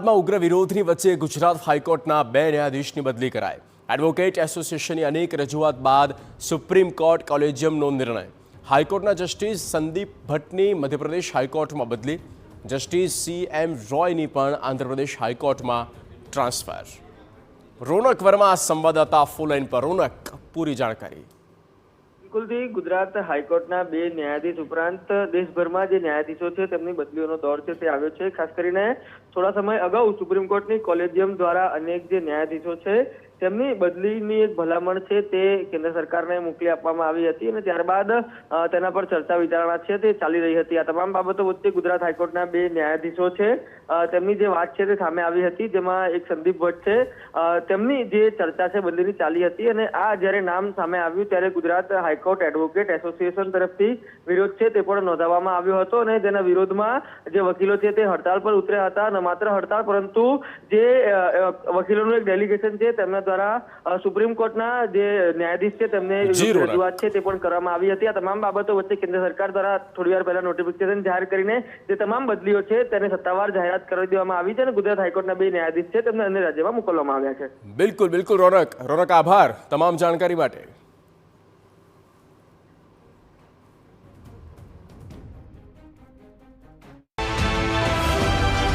ગુજરાતમાં ઉગ્ર વિરોધની વચ્ચે ગુજરાત હાઈકોર્ટના 2 ન્યાયાધીશની બદલી કરાઈ। એડવોકેટ એસોસિએશનની અનેક રજૂઆત બાદ સુપ્રીમ કોર્ટ કોલેજિયમનો નિર્ણય। હાઈકોર્ટના જસ્ટિસ સંદીપ ભટ્ટની મધ્યપ્રદેશ હાઈકોર્ટમાં બદલી। જસ્ટિસ CM રોયની પણ આંધ્રપ્રદેશ હાઈકોર્ટમાં ટ્રાન્સફર। રોનક વર્મા સંવાદદાતા ફૂલ લાઈન પર। રોનક, પૂરી જાણકારી। બિલકુલથી ગુજરાત હાઈકોર્ટના 2 ન્યાયાધીશ ઉપરાંત દેશભરમાં જે ન્યાયાધીશો છે તેમની બદલીઓનો દોર છે તે આવ્યો છે। ખાસ કરીને થોડા સમય અગાઉ સુપ્રીમ કોર્ટની કોલેજિયમ દ્વારા અનેક જે ન્યાયાધીશો છે તેમની બદલીની એક ભલામણ છે તે કેન્દ્ર સરકારને મોકલી આપવામાં આવી હતી અને ત્યારબાદ તેના પર ચર્ચા વિચારણા છે તે ચાલી રહી હતી। આ તમામ બાબતો વચ્ચે ગુજરાત હાઈકોર્ટના 2 ન્યાયાધીશો છે તેમની જે વાત છે તે સામે આવી હતી, જેમાં એક સંદીપ ભટ્ટ છે તેમની જે ચર્ચા છે બદલીની ચાલી હતી અને આ જ્યારે નામ સામે આવ્યું ત્યારે ગુજરાત હાઈકોર્ટ એડવોકેટ એસોસિએશન તરફથી વિરોધ છે તે પણ નોંધાવવામાં આવ્યો હતો અને તેના વિરોધમાં જે વકીલો છે તે હડતાળ પર ઉતર્યા હતા। ન માત્ર હડતાળ પરંતુ જે વકીલોનું એક ડેલિગેશન છે તેમના દ્વારા સુપ્રીમ કોર્ટના જે ન્યાયાધીશ છે તેમને રજૂઆત છે તે પણ કરવામાં આવી હતી। આ તમામ બાબતો વચ્ચે કેન્દ્ર સરકાર દ્વારા થોડી વાર પહેલા નોટિફિકેશન જાહેર કરીને જે તમામ બદલીઓ છે તેને સત્તાવાર જાહેરાત કરી દેવામાં આવી છે અને ગુજરાત હાઈકોર્ટના 2 ન્યાયાધીશ છે તેમને અન્ય રાજ્યમાં મોકલવામાં આવ્યા છે। બિલકુલ રોનક, આભાર તમામ જાણકારી માટે।